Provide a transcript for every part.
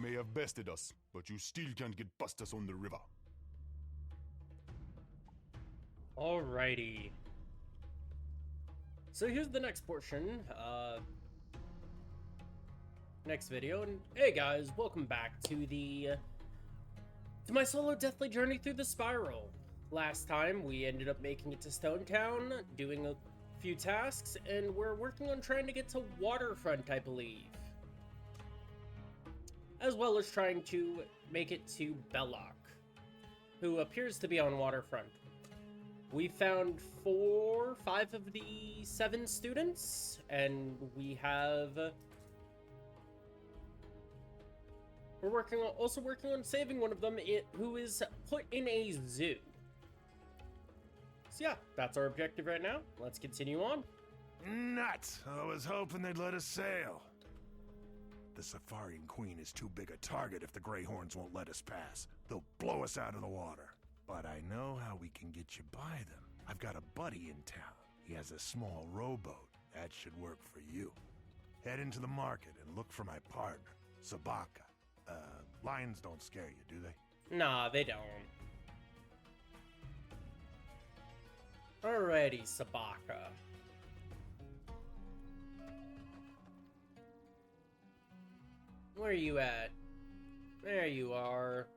may have bested us, but you still can't get past us on the river. Alrighty. So here's the next portion, next video, and hey guys, welcome back to my solo deathly journey through the spiral. Last time, we ended up making it to Stone Town, doing a few tasks, and we're working on trying to get to Waterfront, I believe. As well as trying to make it to Belloc, who appears to be on Waterfront. We found 5 of the 7 students, and we're also working on saving one of them, who is put in a zoo. So yeah, that's our objective right now. Let's continue on. Nuts! I was hoping they'd let us sail. The Zafarian Queen is too big a target if the Greyhorns won't let us pass. They'll blow us out of the water. But I know how we can get you by them. I've got a buddy in town. He has a small rowboat. That should work for you. Head into the market and look for my partner, Sabaka. Lions don't scare you, do they? Nah, they don't. Alrighty, Sabaka. Where are you at? There you are.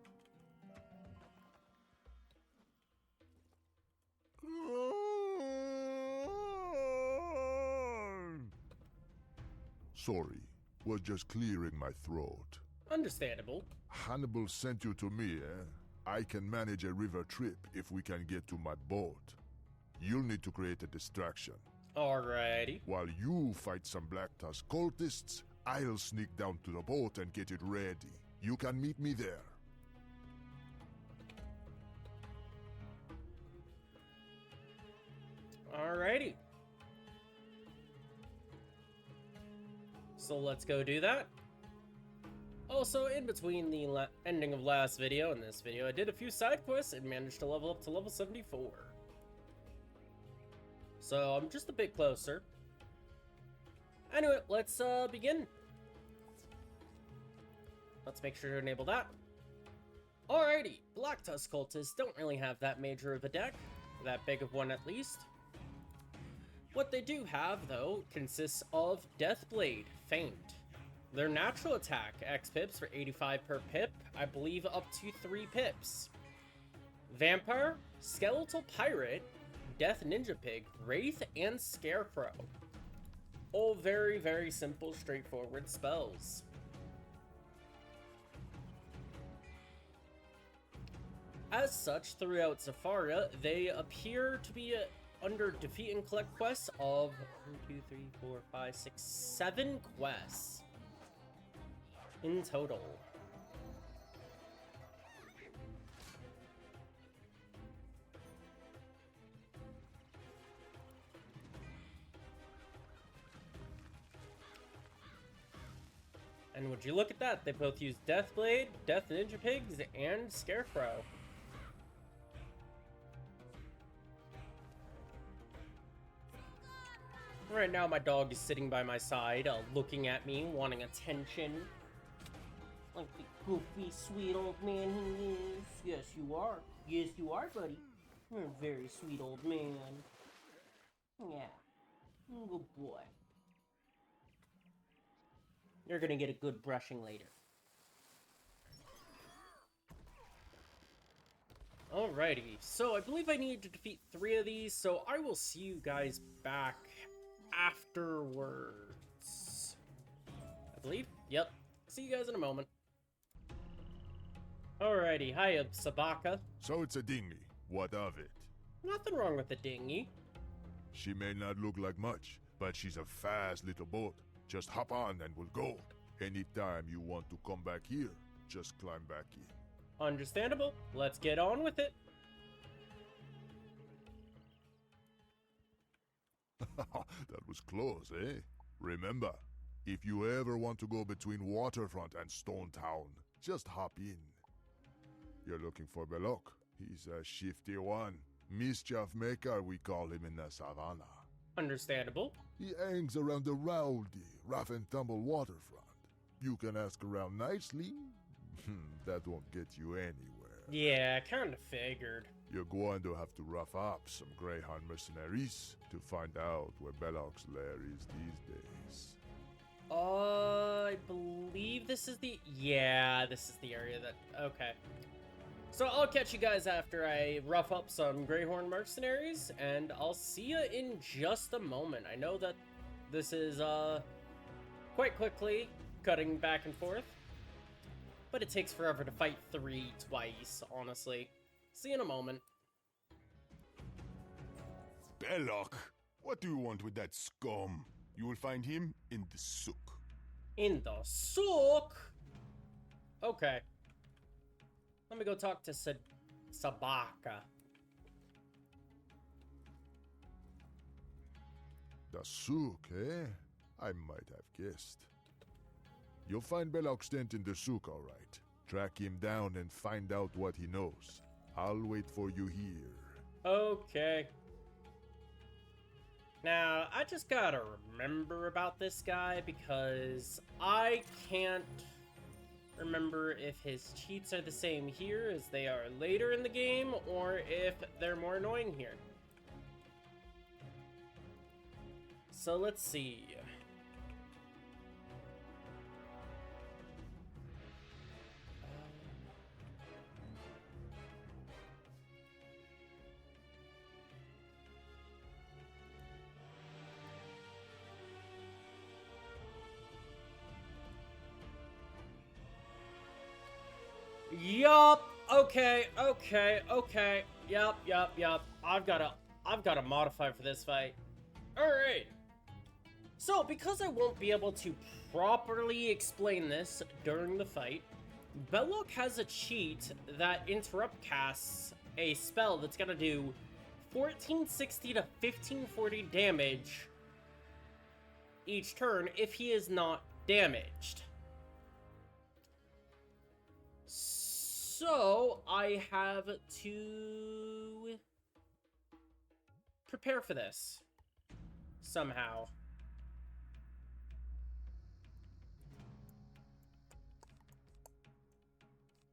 Sorry, was just clearing my throat. Understandable. Hannibal sent you to me, eh? I can manage a river trip if we can get to my boat. You'll need to create a distraction. Alrighty. While you fight some Black Tusk cultists, I'll sneak down to the boat and get it ready. You can meet me there. Alrighty. So let's go do that. Also, in between the ending of last video and this video, I did a few side quests and managed to level up to level 74. So I'm just a bit closer. Anyway, let's begin. Let's make sure to enable that. Alrighty, Black Tusk cultists don't really have that major of a deck. That big of one at least. What they do have, though, consists of Deathblade, Feint. Their natural attack, X pips for 85 per pip, I believe up to 3 pips. Vampire, Skeletal Pirate, Death Ninja Pig, Wraith, and Scarecrow. All very, very simple, straightforward spells. As such, throughout Zafaria, they appear to be under defeat and collect quests of 7 quests in total. And would you look at that, they both use Deathblade, Death Ninja Pigs, and Scarecrow. Right now, my dog is sitting by my side, looking at me, wanting attention. Like the goofy, sweet old man he is. Yes, you are. Yes, you are, buddy. You're a very sweet old man. Yeah. Good boy. You're gonna get a good brushing later. Alrighty, so I believe I need to defeat 3 of these, so I will see you guys back afterwards. I believe? Yep. See you guys in a moment. Alrighty, hiya, Sabaka. So it's a dinghy. What of it? Nothing wrong with the dinghy. She may not look like much, but she's a fast little boat. Just hop on and we'll go. Anytime you want to come back here, just climb back in. Understandable. Let's get on with it. That was close, eh? Remember, if you ever want to go between Waterfront and Stone Town, just hop in. You're looking for Belloc. He's a shifty one. Mischief maker, we call him in the savannah. Understandable. He hangs around the rowdy, rough and tumble waterfront. You can ask around nicely, That won't get you anywhere. Yeah, kind of figured. You're going to have to rough up some Greyhound mercenaries to find out where Belloc's lair is these days. I believe this is the... Yeah, this is the area that... Okay. So I'll catch you guys after I rough up some Greyhorn mercenaries, and I'll see you in just a moment. I know that this is, quite quickly cutting back and forth, but it takes forever to fight 3 twice, honestly. See you in a moment. Belloc, what do you want with that scum? You will find him in the souk. In the souk? Okay. Let me go talk to Sabaka. The souk, eh? I might have guessed. You'll find Belloc's tent in the souk, all right. Track him down and find out what he knows. I'll wait for you here. Okay. Now, I just gotta remember about this guy because I can't remember if his cheats are the same here as they are later in the game or if they're more annoying here. So let's see. Yup. Okay. Yup. I've gotta modify for this fight. Alright. So, because I won't be able to properly explain this during the fight, Belloc has a cheat that interrupt casts a spell that's gonna do 1460 to 1540 damage each turn if he is not damaged. So, I have to prepare for this somehow.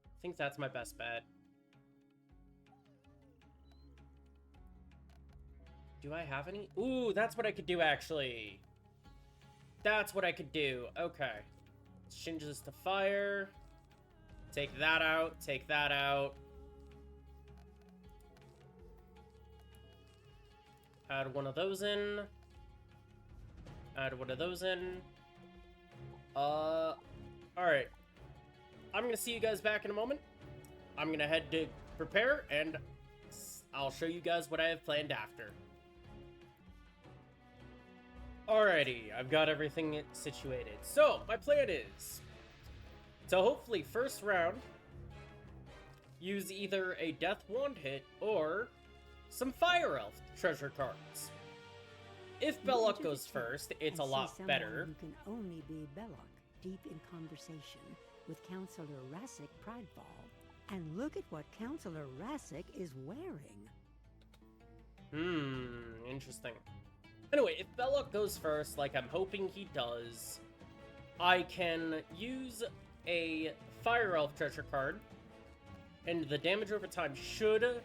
I think that's my best bet. Do I have any? Ooh, that's what I could do, actually. That's what I could do. Okay. Change this to fire. Take that out. Take that out. Add one of those in. Add one of those in. Alright. I'm gonna see you guys back in a moment. I'm gonna head to prepare, and I'll show you guys what I have planned after. Alrighty, I've got everything situated. So, my plan is to hopefully first round use either a Death Wand hit or some Fire Elf treasure cards. If Belloc goes first, it's a lot better. You can only be Belloc, deep in conversation with Counselor Rassic Pridefall. And look at what Counselor Rassic is wearing. Interesting. Anyway, if Belloc goes first, like I'm hoping he does, I can use a Fire Elf treasure card, and the damage over time should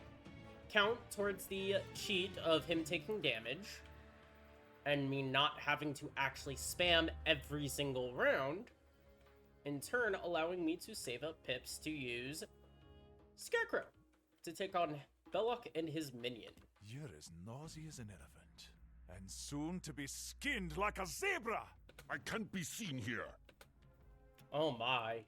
count towards the cheat of him taking damage, and me not having to actually spam every single round, in turn allowing me to save up pips to use Scarecrow to take on Belloc and his minion. You're as noisy as an elephant, and soon to be skinned like a zebra! I can't be seen here. Oh my.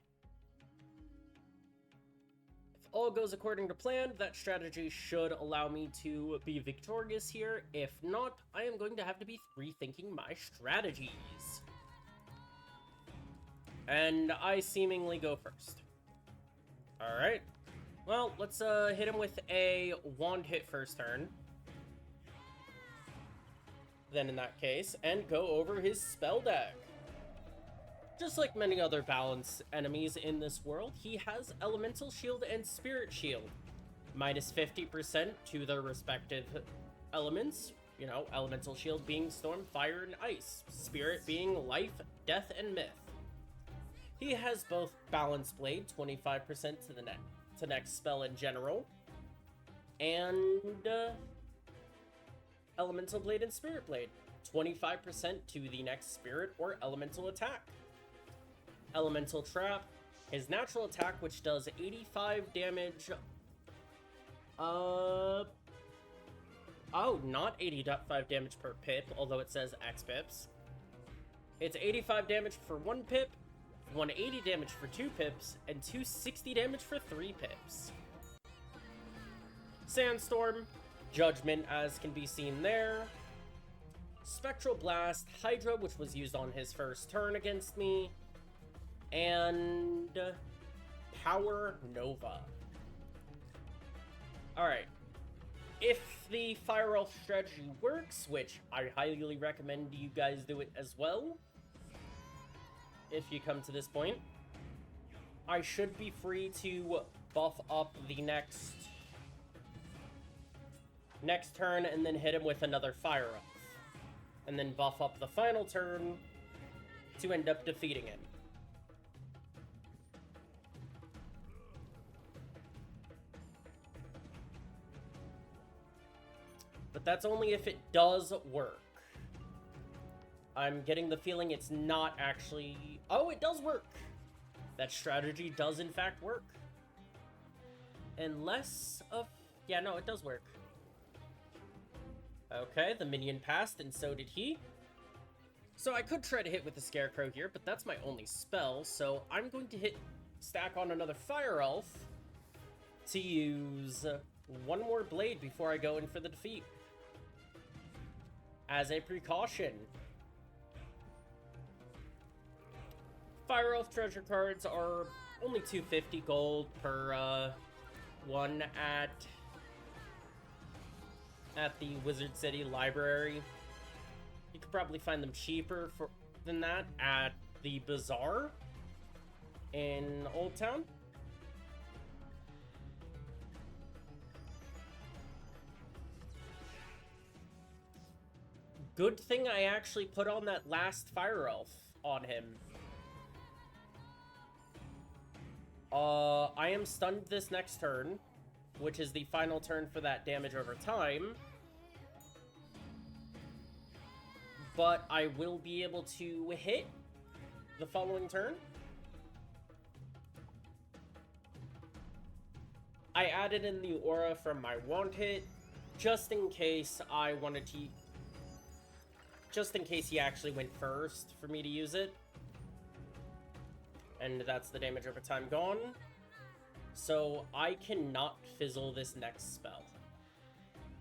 If all goes according to plan, that strategy should allow me to be victorious here. If not, I am going to have to be rethinking my strategies. And I seemingly go first. Alright. Well, let's hit him with a wand hit first turn. Then in that case, and go over his spell deck. Just like many other balanced enemies in this world, he has Elemental Shield and Spirit Shield. Minus 50% to their respective elements. You know, Elemental Shield being Storm, Fire, and Ice. Spirit being Life, Death, and Myth. He has both Balance Blade, 25% to the next spell in general, and Elemental Blade and Spirit Blade, 25% to the next Spirit or Elemental attack. Elemental Trap, his natural attack, which does 85 damage. Oh, not 85 damage per pip, although it says X pips. It's 85 damage for 1 pip, 180 damage for 2 pips, and 260 damage for 3 pips. Sandstorm, Judgment, as can be seen there. Spectral Blast, Hydra, which was used on his first turn against me. And Power Nova. Alright. If the Fire Elf strategy works, which I highly recommend you guys do it as well, if you come to this point, I should be free to buff up the next turn and then hit him with another Fire Elf. And then buff up the final turn to end up defeating him. But that's only if it does work. I'm getting the feeling it's not actually... Oh, it does work! That strategy does in fact work. Unless of... Yeah, no, it does work. Okay, the minion passed, and so did he. So I could try to hit with the Scarecrow here, but that's my only spell, so I'm going to stack on another Fire Elf to use one more blade before I go in for the defeat. As a precaution. Fire Elf treasure cards are only 250 gold per one at the Wizard City Library. You could probably find them cheaper than that at the Bazaar in Old Town. Good thing I actually put on that last Fire Elf on him. I am stunned this next turn, which is the final turn for that damage over time. But I will be able to hit the following turn. I added in the aura from my wand hit, just in case I wanted to... Just in case he actually went first for me to use it. And that's the damage over time gone. So I cannot fizzle this next spell.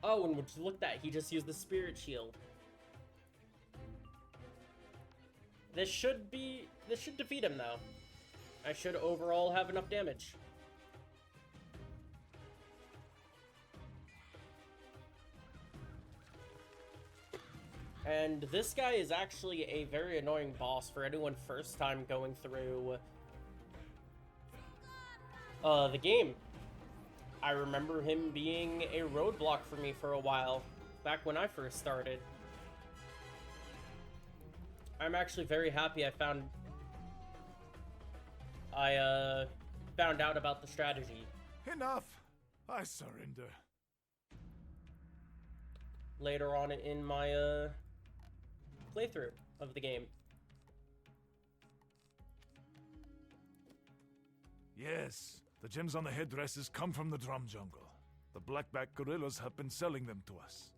Oh, and look at that, he just used the Spirit Shield. This should defeat him though. I should overall have enough damage. And this guy is actually a very annoying boss for anyone first time going through the game. I remember him being a roadblock for me for a while, back when I first started. I'm actually very happy I found out about the strategy. Enough! I surrender. Later on in my playthrough of the game. Yes, the gems on the headdresses come from the drum jungle. The blackback gorillas have been selling them to us.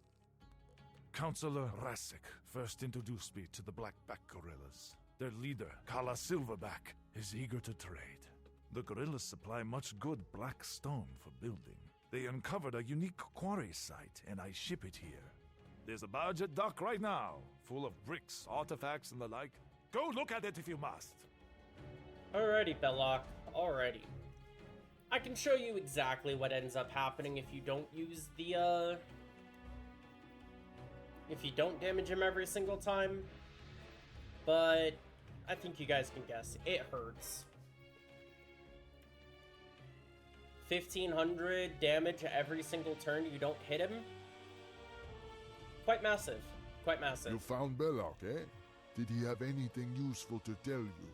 Counselor Rasik first introduced me to the blackback gorillas. Their leader, Kala Silverback, is eager to trade. The gorillas supply much good black stone for building. They uncovered a unique quarry site, and I ship it here. There's a barge at dock right now, full of bricks, artifacts, and the like. Go look at it if you must. Alrighty, Belloc. Alrighty. I can show you exactly what ends up happening if you don't use the, if you don't damage him every single time. But I think you guys can guess. It hurts. 1,500 damage every single turn you don't hit him. Quite massive. Quite massive. You found Belloc, eh? Did he have anything useful to tell you?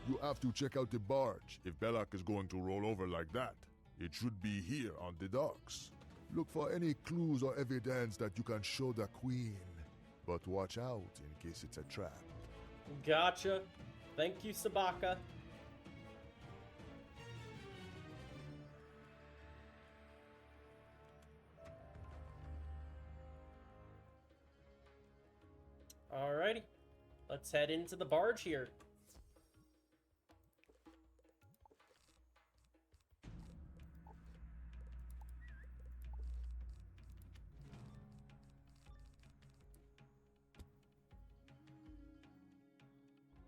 You have to check out the barge. If Belloc is going to roll over like that, it should be here on the docks. Look for any clues or evidence that you can show the Queen. But watch out in case it's a trap. Gotcha. Thank you, Sabaka. Alrighty. Let's head into the barge here.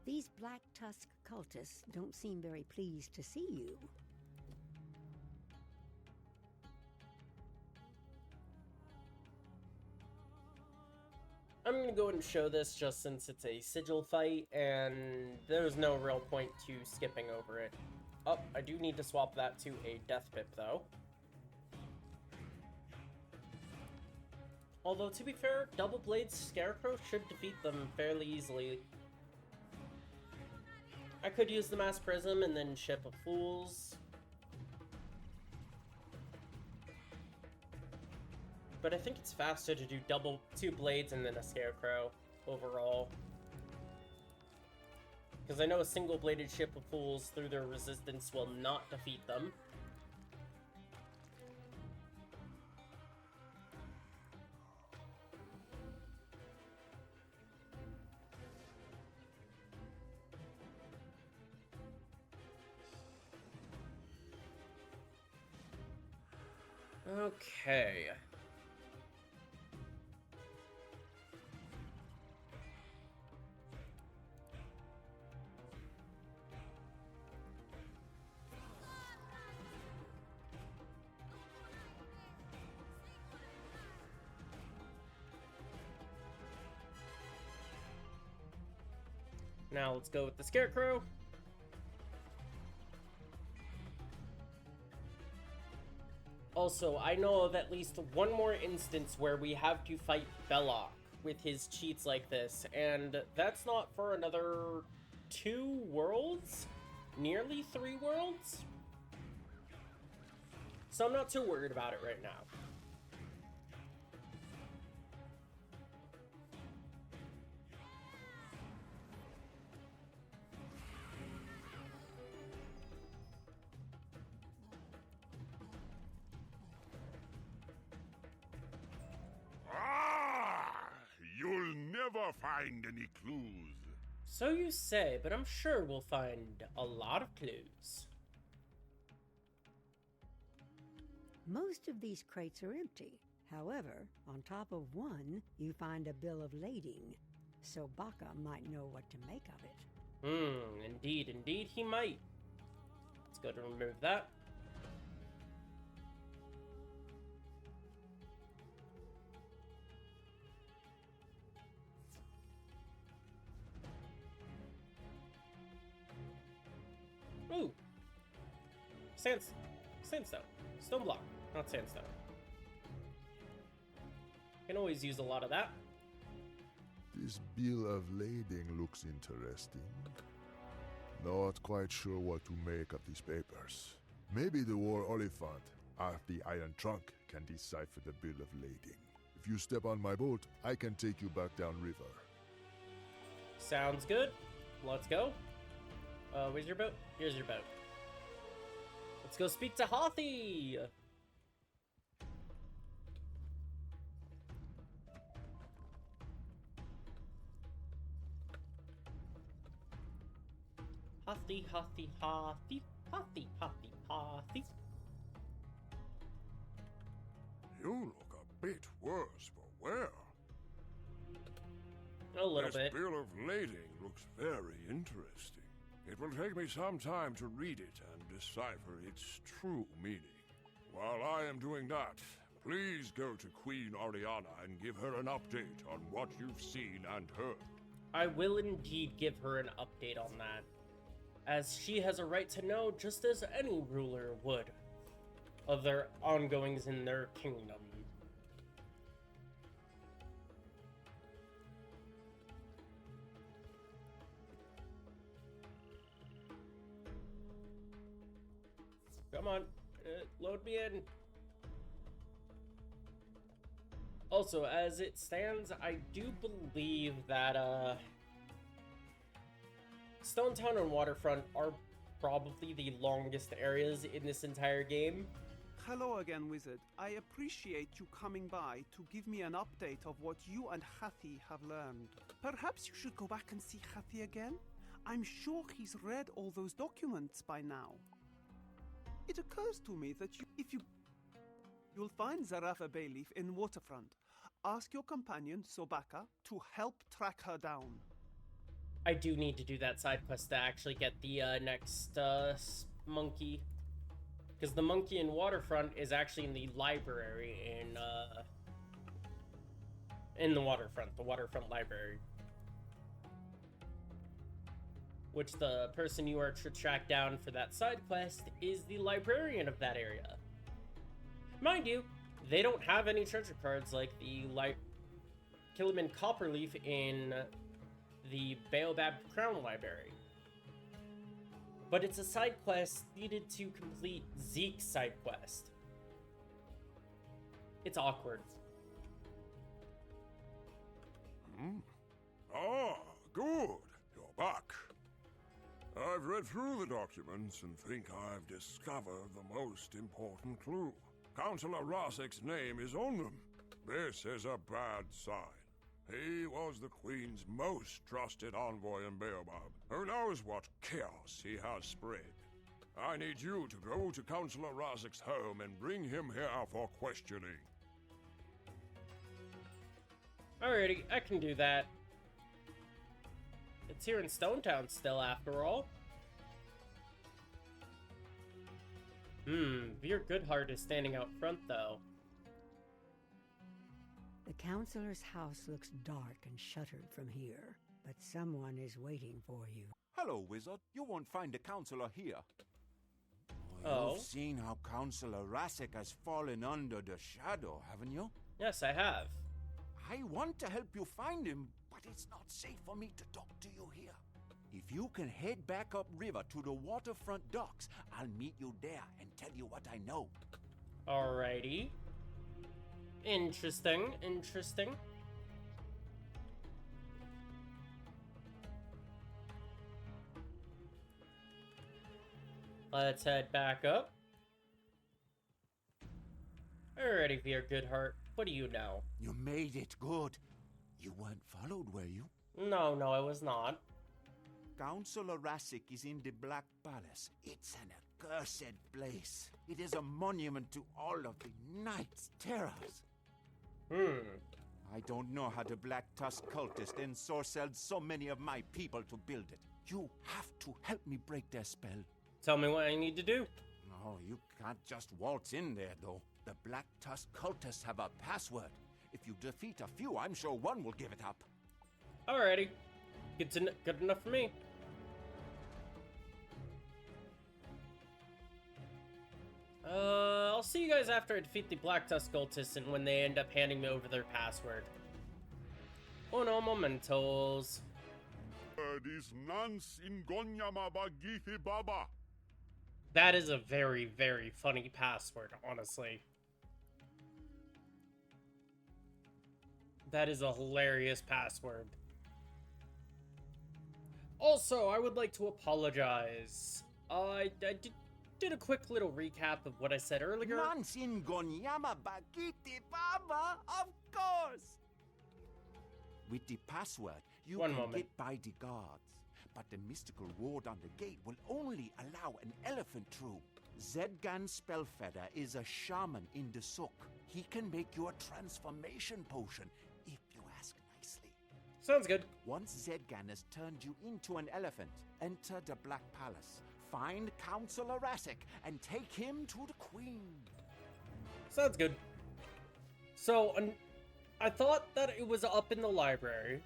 These Black Tusk cultists don't seem very pleased to see you. I'm gonna go ahead and show this just since it's a sigil fight, and there's no real point to skipping over it. Oh, I do need to swap that to a death pip, though. Although, to be fair, Double Blade's Scarecrow should defeat them fairly easily. I could use the Mass Prism and then Ship of Fools. But I think it's faster to do two blades and then a Scarecrow overall. Because I know a single-bladed Ship of Fools through their resistance will not defeat them. Okay. Now let's go with the Scarecrow. Also, I know of at least one more instance where we have to fight Belloc with his cheats like this, and that's not for another 2 worlds? Nearly 3 worlds? So I'm not too worried about it right now. You'll never find any clues. So you say, but I'm sure we'll find a lot of clues. Most of these crates are empty. However, on top of one, you find a bill of lading. So Baka might know what to make of it. Indeed he might. Let's go to remove that. Ooh! Sandstone. Stone block, not sandstone. Can always use a lot of that. This bill of lading looks interesting. Not quite sure what to make of these papers. Maybe the War Oliphant of the Iron Trunk can decipher the bill of lading. If you step on my boat, I can take you back downriver. Sounds good. Let's go. Where's your boat? Here's your boat. Let's go speak to Hathi! Hathi, Hathi, Hathi, Hathi, Hathi, Hathi. You look a bit worse for wear. A little bit. This bill of lading looks very interesting. It will take me some time to read it and decipher its true meaning. While I am doing that, please go to Queen Oriana and give her an update on what you've seen and heard. I will indeed give her an update on that, as she has a right to know just as any ruler would of their ongoings in their kingdom. Come on, load me in. Also, as it stands, I do believe that, Stone Town and Waterfront are probably the longest areas in this entire game. Hello again, Wizard. I appreciate you coming by to give me an update of what you and Hathi have learned. Perhaps you should go back and see Hathi again? I'm sure he's read all those documents by now. It occurs to me that you'll find Zarafa Bayleaf in Waterfront. Ask your companion, Sobaka, to help track her down. I do need to do that side quest to actually get the next monkey. Because the monkey in Waterfront is actually in the library in the Waterfront Library. Which the person you are to track down for that side quest is the librarian of that area. Mind you, they don't have any treasure cards like the Killiman Copperleaf in the Baobab Crown Library. But it's a side quest needed to complete Zeke's side quest. It's awkward. Ah, good. You're back. I've read through the documents and think I've discovered the most important clue. Counselor Rasek's name is on them. This is a bad sign. He was the Queen's most trusted envoy in Baobab. Who knows what chaos he has spread? I need you to go to Counselor Rasek's home and bring him here for questioning. Alrighty, I can do that. It's here in Stone Town still, after all. Veer Goodheart is standing out front, though. The counselor's house looks dark and shuttered from here, but someone is waiting for you. Hello, Wizard. You won't find the counselor here. Oh. You've seen how Counselor Rasek has fallen under the shadow, haven't you? Yes, I have. I want to help you find him, but it's not safe for me to talk to you here. If you can head back upriver to the waterfront docks, I'll meet you there and tell you what I know. Alrighty. Interesting, interesting. Let's head back up. Alrighty, Veer Goodheart. What do you know? You made it good. You weren't followed, were you? No, I was not. Counselor Rasek is in the Black Palace. It's an accursed place. It is a monument to all of the Knight's terrors. I don't know how the Black Tusk cultists ensorcelled so many of my people to build it. You have to help me break their spell. Tell me what I need to do. No, you can't just waltz in there, though. The Black Tusk cultists have a password. If you defeat a few, I'm sure one will give it up. Alrighty. Good enough for me. I'll see you guys after I defeat the Black Tusk cultists and when they end up handing me over their password. Uno momentos. This nance in Gonyama Bagithi Baba. That is a very, very funny password, honestly. That is a hilarious password. Also, I would like to apologize. I did a quick little recap of what I said earlier. Nance in Gonyama Bagithi Baba, of course! With the password, you One can moment. get by the guards. But the mystical ward on the gate will only allow an elephant through. Zedgan Spellfeather is a shaman in the Sook. He can make you a transformation potion, if you ask nicely. Sounds good. Once Zedgan has turned you into an elephant, enter the Black Palace. Find Counselor Rasek and take him to the Queen. Sounds good. So, I thought that it was up in the library,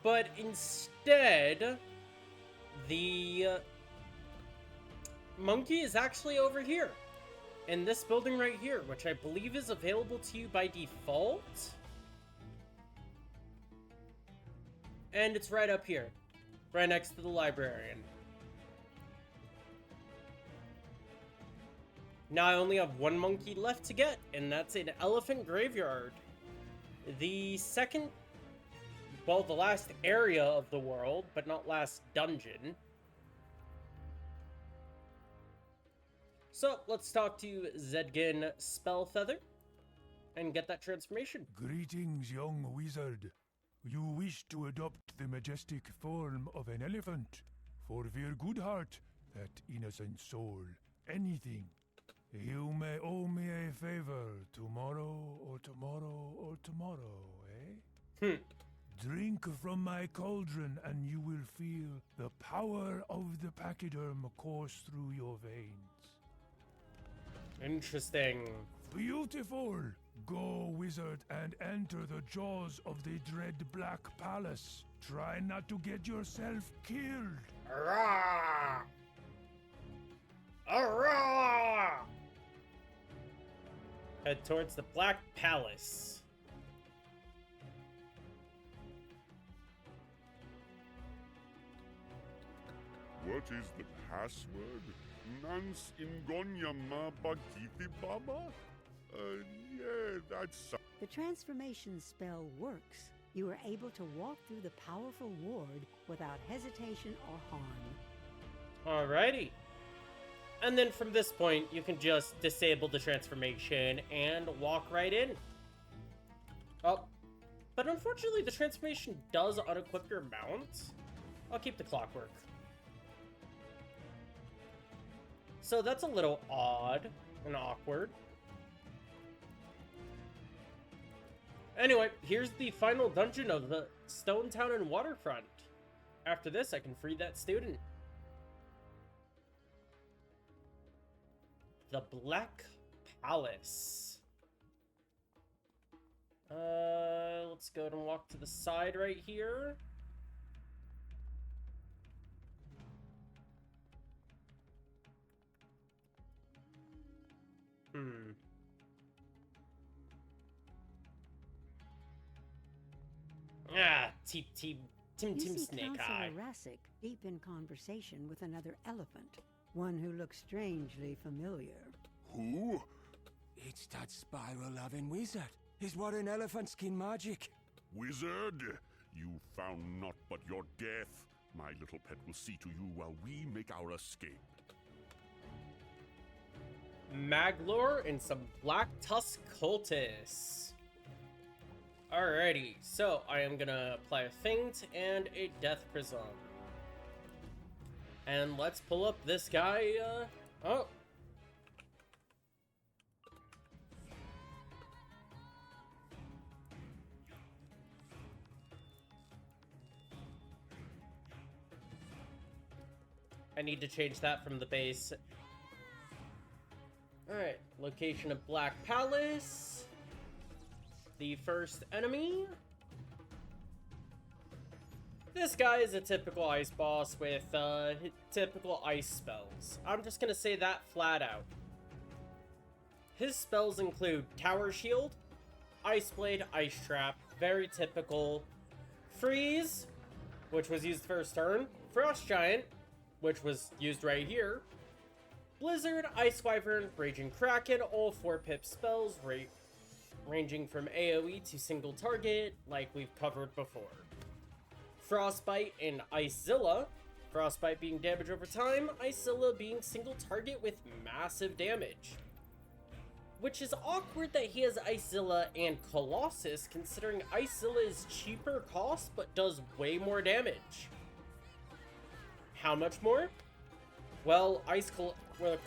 but instead, the monkey is actually over here, in this building right here, which I believe is available to you by default. And it's right up here, right next to the librarian. Now I only have one monkey left to get, and that's an elephant graveyard. The second, well, the last area of the world, but not last dungeon. So, let's talk to Zedgin Spellfeather and get that transformation. Greetings, young wizard. You wish to adopt the majestic form of an elephant. For your good heart, that innocent soul, anything. You may owe me a favor tomorrow or tomorrow or tomorrow, eh? Drink from my cauldron and you will feel the power of the pachyderm course through your veins. Interesting. Beautiful! Go, wizard, and enter the jaws of the dread Black Palace. Try not to get yourself killed. Arrgh! Arrgh! Head towards the Black Palace. What is the password? Nance Ingonyama Bagithi Baba? Yeah, that's... The transformation spell works. You are able to walk through the powerful ward without hesitation or harm. Alrighty. And then from this point, you can just disable the transformation and walk right in. Oh, but unfortunately the transformation does unequip your mount. I'll keep the clockwork. So that's a little odd and awkward. Anyway, here's the final dungeon of the Stone Town and Waterfront. After this, I can free that student. The Black Palace. Let's go and walk to the side right here. Tim You see Snake Eye. Counselor Rassic deep in conversation with another elephant, one who looks strangely familiar. Who? It's that spiral-loving wizard. He's wearing elephant skin magic. Wizard? You found naught but your death. My little pet will see to you while we make our escape. Maglor and some Black Tusk cultists. Alrighty, so I am gonna apply a feint and a death prism. And let's pull up this guy, oh. I need to change that from the base. Alright, location of Black Palace. The first enemy. This guy is a typical ice boss with typical ice spells. I'm just gonna say that flat out. His spells include Tower Shield, Ice Blade, Ice Trap, very typical. Freeze, which was used first turn. Frost Giant, which was used right here. Blizzard, Ice Wyvern, Raging Kraken, all 4-pip spells, ranging from AoE to single target, like we've covered before. Frostbite and Icezilla. Frostbite being damage over time, Icezilla being single target with massive damage. Which is awkward that he has Icezilla and Colossus, considering Icezilla is cheaper cost, but does way more damage. How much more? Well,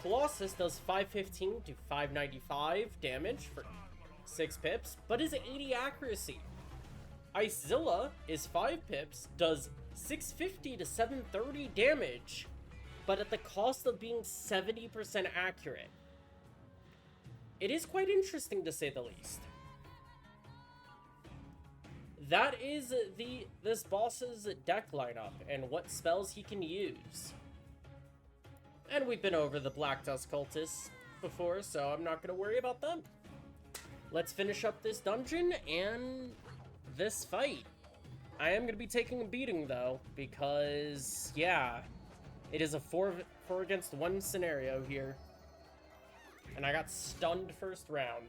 Colossus does 515 to 595 damage for 6 pips, but is 80 accuracy. Icezilla is 5 pips, does 650 to 730 damage, but at the cost of being 70% accurate. It is quite interesting to say the least. That is this boss's deck lineup and what spells he can use. And we've been over the Black Tusk cultists before, so I'm not going to worry about them. Let's finish up this dungeon and this fight. I am going to be taking a beating, though, because, yeah, it is a 4 against 1 scenario here. And I got stunned first round.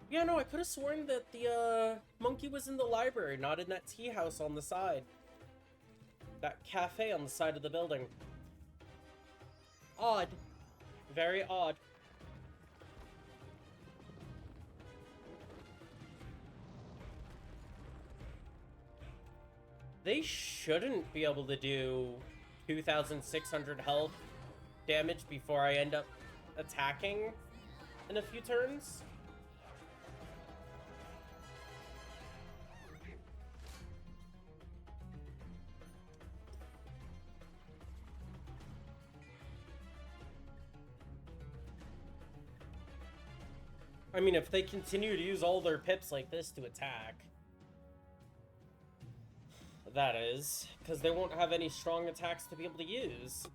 Yeah, no, I could have sworn that the monkey was in the library, not in that tea house on the side. That cafe on the side of the building. Odd. Very odd. They shouldn't be able to do 2,600 health damage before I end up attacking in a few turns. I mean, if they continue to use all their pips like this to attack, that is, because they won't have any strong attacks to be able to use.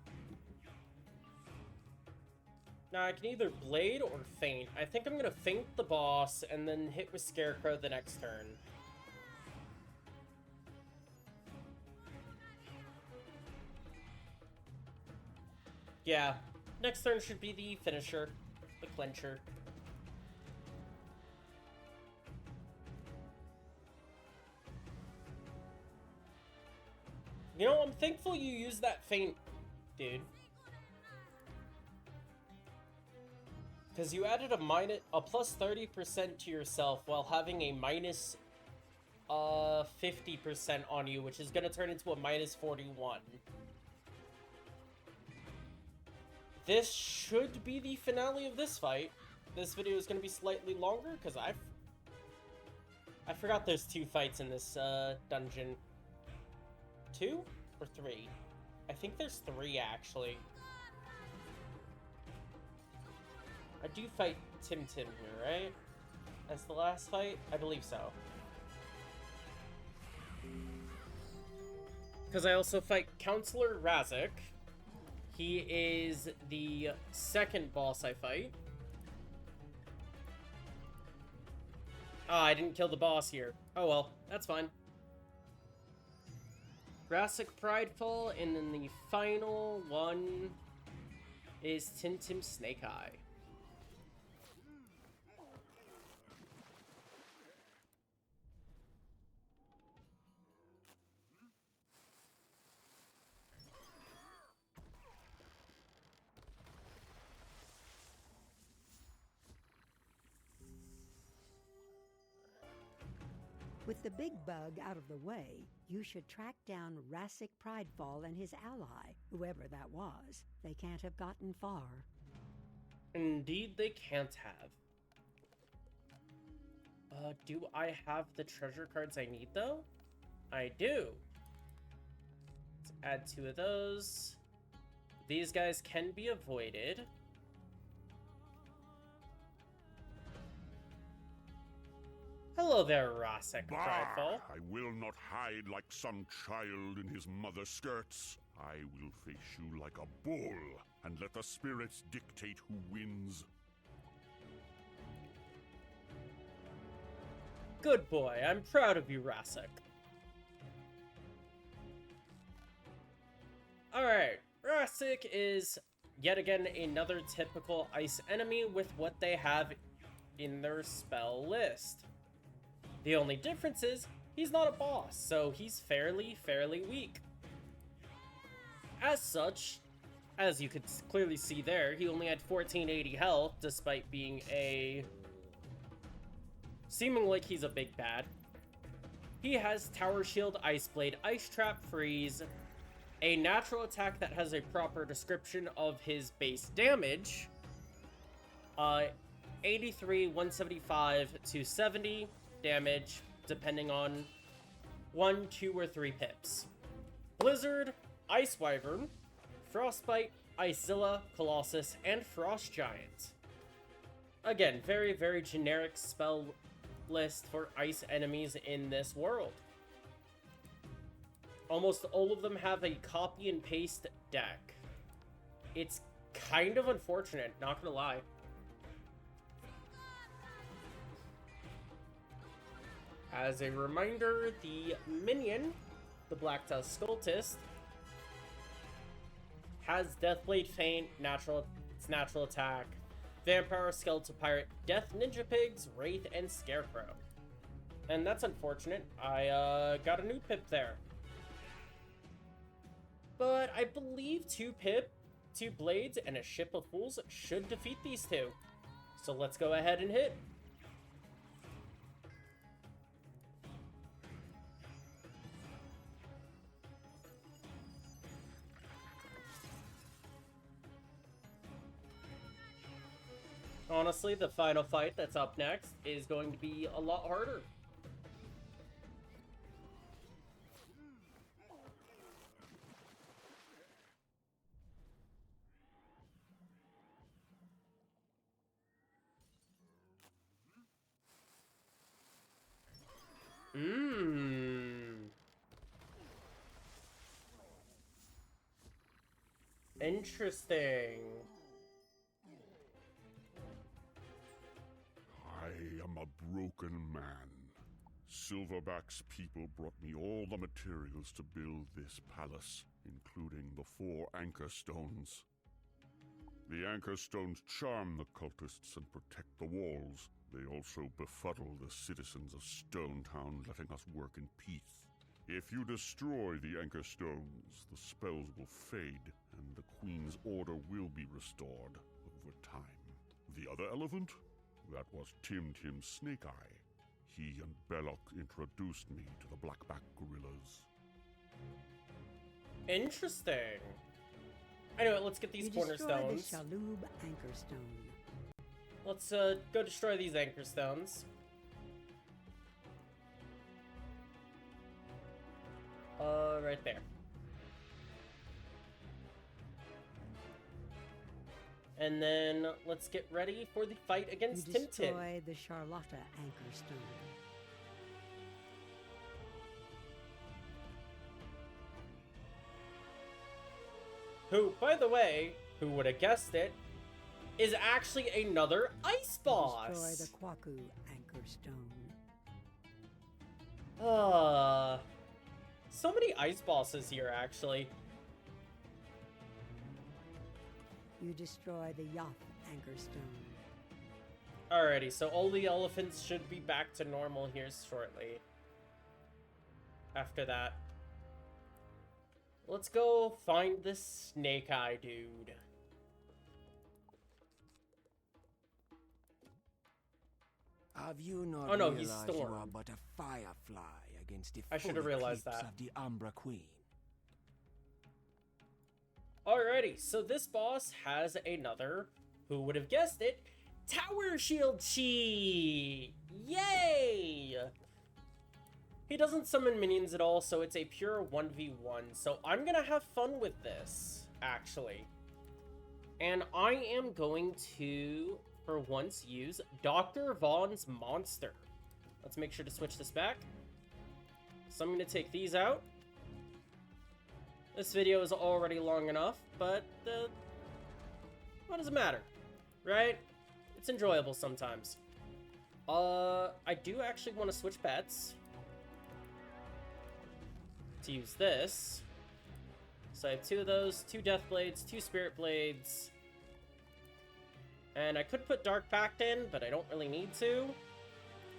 Now, I can either blade or feint. I think I'm going to feint the boss and then hit with Scarecrow the next turn. Yeah, next turn should be the finisher, the clincher. You know, I'm thankful you used that feint, dude. Because you added a plus 30% to yourself while having a minus 50% on you, which is going to turn into a minus 41. This should be the finale of this fight. This video is going to be slightly longer because I forgot there's 2 fights in this dungeon. 2 or 3? I think there's 3 actually. I do fight Tim here, right? As the last fight? I believe so. Because I also fight Counselor Razik. He is the second boss I fight. Ah, I didn't kill the boss here. Oh well, that's fine. Razik Prideful, and then the final one is Tintim Snake Eye. With the big bug out of the way, you should track down Razik Pridefall and his ally, whoever that was. They can't have gotten far. Indeed they can't have. Do I have the treasure cards I need, though? I do. Let's add 2 of those. These guys can be avoided. Hello there, Razik Prideful. I will not hide like some child in his mother's skirts. I will face you like a bull, and let the spirits dictate who wins. Good boy. I'm proud of you, Razik. Alright, Razik is yet again another typical ice enemy with what they have in their spell list. The only difference is, he's not a boss, so he's fairly weak. As such, as you could clearly see there, he only had 1480 health, despite being seeming like he's a big bad. He has Tower Shield, Ice Blade, Ice Trap, Freeze, a natural attack that has a proper description of his base damage, 83, 175, 270 damage, depending on 1, 2, or 3 pips. Blizzard, Ice Wyvern, Frostbite, Icezilla, Colossus, and Frost Giant. Again, very generic spell list for ice enemies in this world. Almost all of them have a copy and paste deck. It's kind of unfortunate, not gonna lie. As a reminder, the minion, the Black Tusk Cultist, has Deathblade Feint, its natural attack, Vampire, Skeletal Pirate, Death, Ninja Pigs, Wraith, and Scarecrow. And that's unfortunate. I got a new pip there. But I believe 2 pip, 2 blades, and a ship of fools should defeat these 2. So let's go ahead and hit. Honestly, the final fight that's up next is going to be a lot harder. Interesting. I am a broken man. Silverback's people brought me all the materials to build this palace, including the 4 anchor stones. The anchor stones charm the cultists and protect the walls. They also befuddle the citizens of Stonetown, letting us work in peace. If you destroy the anchor stones, the spells will fade, and the Queen's order will be restored over time. The other elephant? That was Tim Snake Eye. He and Belloc introduced me to the Blackback gorillas. Interesting. Anyway, let's get these cornerstones. Destroy the Shalub Anchor Stone. Let's go destroy these anchor stones. Right there. And then let's get ready for the fight against You Tintin. destroy the Charlotta Anchor Stone. Who, by the way, who would have guessed it, is actually another ice boss. Destroy the Kwaku Anchor Stone. So many ice bosses here, actually. You destroy the Yoth Anchor Stone. Alrighty, so all the elephants should be back to normal here shortly. After that, let's go find this Snake Eye dude. Have you not Oh no, he's realized you Storm. are but a firefly against the I should have full realized eclipse that. of the Umbra Queen? Alrighty, so this boss has another, who would have guessed it, Tower Shield Chi! Yay! He doesn't summon minions at all, so it's a pure 1v1, so I'm gonna have fun with this, actually. And I am going to, for once, use Dr. Vaughn's Monster. Let's make sure to switch this back. So I'm gonna take these out. This video is already long enough, but what does it matter, right? It's enjoyable sometimes. I do actually want to switch bets to use this. So I have 2 of those, 2 Death Blades, 2 Spirit Blades. And I could put Dark Pact in, but I don't really need to.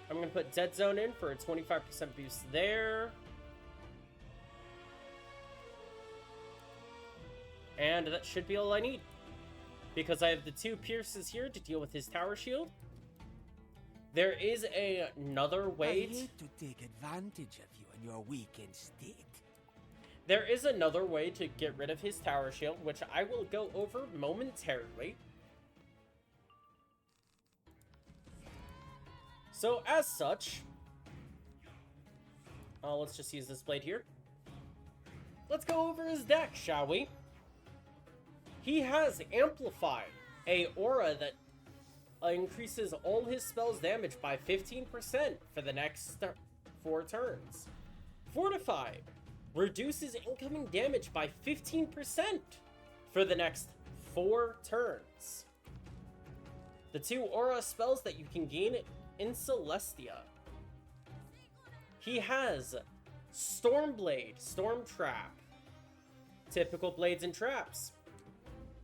I'm going to put Dead Zone in for a 25% boost there. And that should be all I need. Because I have the 2 Pierces here to deal with his Tower Shield. There is another way I hate to take advantage of you and your weakened state. There is another way to get rid of his Tower Shield, which I will go over momentarily. So, as such, let's just use this blade here. Let's go over his deck, shall we? He has Amplified, a aura that increases all his spells damage by 15% for the next 4 turns. Fortified reduces incoming damage by 15% for the next 4 turns. The 2 aura spells that you can gain in Celestia. He has Stormblade, Storm Trap, typical blades and traps.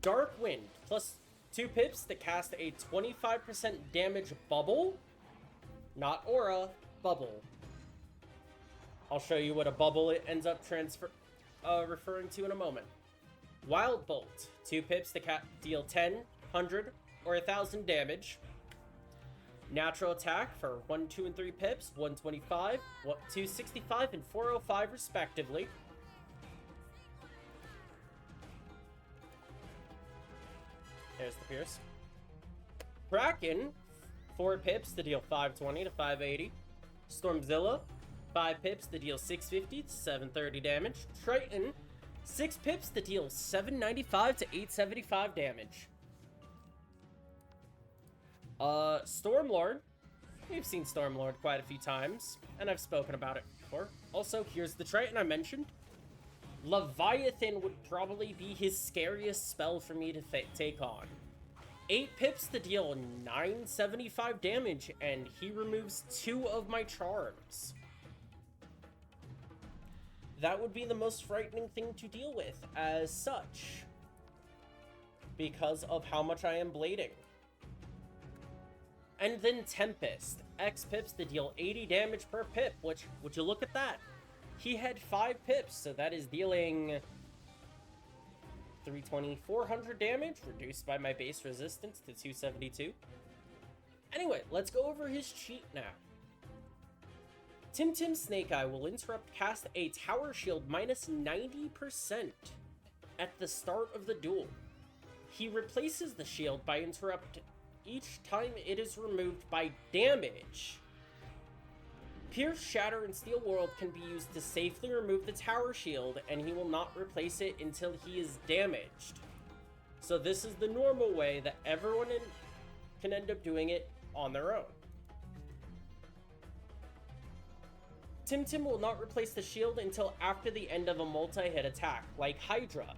Dark Wind, plus 2 pips to cast a 25% damage bubble. Not aura, bubble. I'll show you what a bubble it ends up referring to in a moment. Wild Bolt, 2 pips to deal 10, 100, or 1,000 damage. Natural Attack for 1, 2, and 3 pips, 125, 265, and 405 respectively. There's the Pierce. Kraken, 4 pips to deal 520 to 580. Stormzilla, 5 pips to deal 650 to 730 damage. Triton, 6 pips to deal 795 to 875 damage. Stormlord. We've seen Stormlord quite a few times, and I've spoken about it before. Also, here's the Triton I mentioned. Leviathan would probably be his scariest spell for me to take on. 8 pips to deal 975 damage, and he removes 2 of my charms. That would be the most frightening thing to deal with, as such, because of how much I am blading. And then Tempest, X pips to deal 80 damage per pip, which, would you look at that? He had 5 pips, so that is dealing 320, 400 damage, reduced by my base resistance to 272. Anyway, let's go over his cheat now. Tim Snake Eye will interrupt cast a tower shield minus 90% at the start of the duel. He replaces the shield by interrupt each time it is removed by damage. Pierce, Shatter, and Steel World can be used to safely remove the tower shield, and he will not replace it until he is damaged. So this is the normal way that everyone can end up doing it on their own. Tim will not replace the shield until after the end of a multi-hit attack, like Hydra.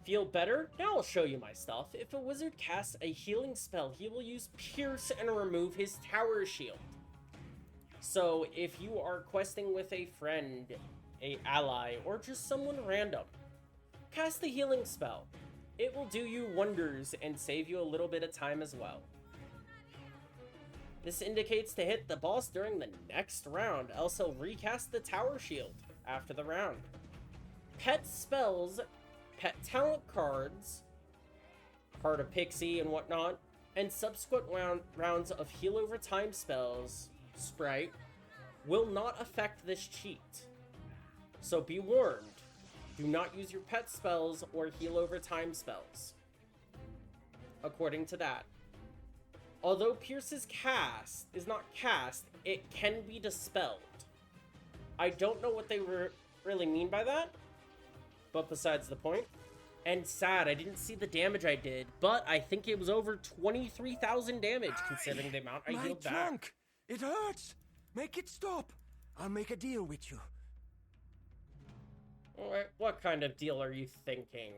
Feel better? Now I'll show you my stuff. If a wizard casts a healing spell, he will use Pierce and remove his tower shield. So if you are questing with a friend, a ally, or just someone random, cast the healing spell. It will do you wonders and save you a little bit of time as well. This indicates to hit the boss during the next round, else he'll recast the tower shield after the round. Pet spells, pet talent cards, Heart of Pixie and whatnot, and subsequent rounds of heal over time spells, Sprite, will not affect this cheat. So be warned, do not use your pet spells or heal over time spells. According to that. Although Pierce's cast is not cast, it can be dispelled. I don't know what they really mean by that, but besides the point. And sad, I didn't see the damage I did, but I think it was over 23,000 damage considering the amount I healed back. My trunk! It hurts! Make it stop! I'll make a deal with you. What kind of deal are you thinking?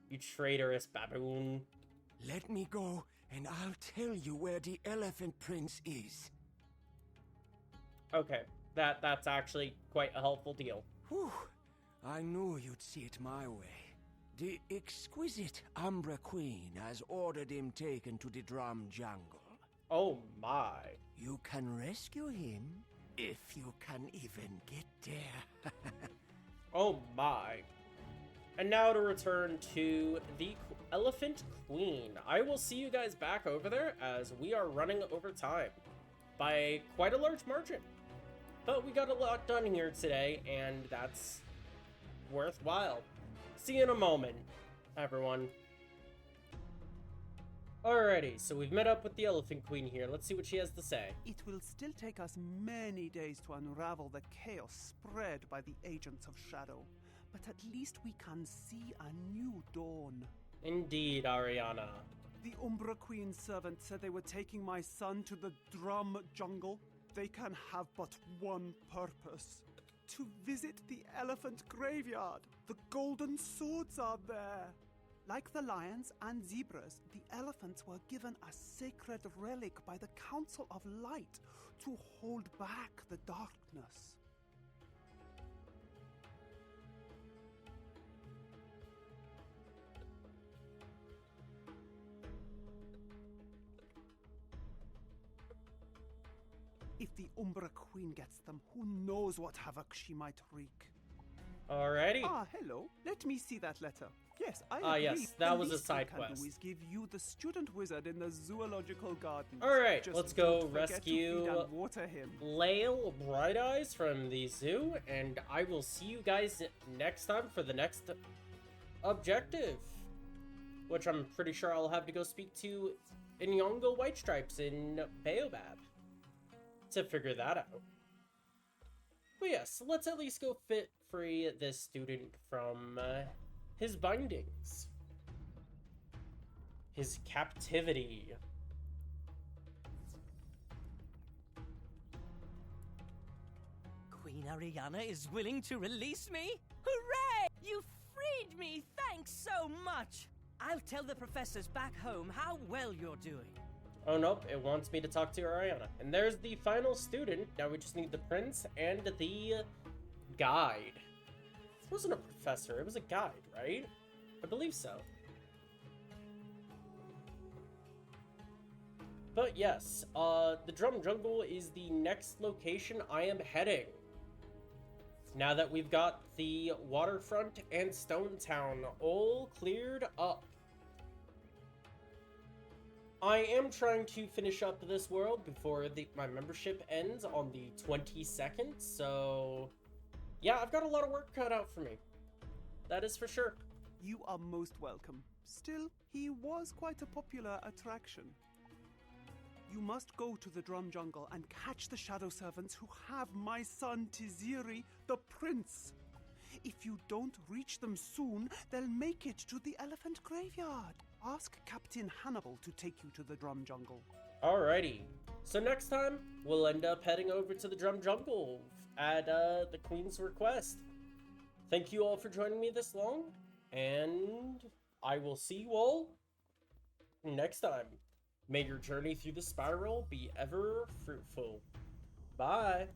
You traitorous baboon. Let me go, and I'll tell you where the Elephant Prince is. Okay, that's actually quite a helpful deal. Whew. I knew you'd see it my way. The exquisite Umbra Queen has ordered him taken to the Drum Jungle. Oh my. You can rescue him if you can even get there. Oh my. And now to return to the Elephant Queen. I will see you guys back over there as we are running over time by quite a large margin. But we got a lot done here today, and that's worthwhile. See you in a moment, everyone. Alrighty, so we've met up with the Elephant Queen here. Let's see what she has to say. It will still take us many days to unravel the chaos spread by the Agents of Shadow, but at least we can see a new dawn. Indeed, Ariana. The Umbra Queen's servant said they were taking my son to the Drum Jungle. They can have but one purpose. To visit the elephant graveyard. The golden swords are there. Like the lions and zebras, the elephants were given a sacred relic by the Council of Light to hold back the darkness. If the Umbra Queen gets them, who knows what havoc she might wreak. Alrighty. Ah, hello. Let me see that letter. Yes, I agree. Yes, that The was a least side we can quest. do is give you the student wizard in the zoological gardens. Alright, Just let's go don't forget to rescue feed and water him. Lael Bright Eyes from the zoo, and I will see you guys next time for the next objective. Which I'm pretty sure I'll have to go speak to Inyongo White Stripes in Baobab to figure that out. But yes, let's at least go free this student from his bindings. His captivity. Queen Ariana is willing to release me? Hooray! You freed me! Thanks so much! I'll tell the professors back home how well you're doing. Oh nope, it wants me to talk to Ariana. And there's the final student. Now we just need the prince and the guide. It wasn't a professor, it was a guide, right? I believe so. But yes, the Drum Jungle is the next location I am heading. Now that we've got the waterfront and Stone Town all cleared up. I am trying to finish up this world before my membership ends on the 22nd, so yeah, I've got a lot of work cut out for me. That is for sure. You are most welcome. Still, he was quite a popular attraction. You must go to the Drum Jungle and catch the Shadow Servants who have my son Tiziri, the prince. If you don't reach them soon, they'll make it to the elephant graveyard. Ask Captain Hannibal to take you to the Drum Jungle. Alrighty. So next time, we'll end up heading over to the Drum Jungle at the Queen's request. Thank you all for joining me this long, and I will see you all next time. May your journey through the spiral be ever fruitful. Bye.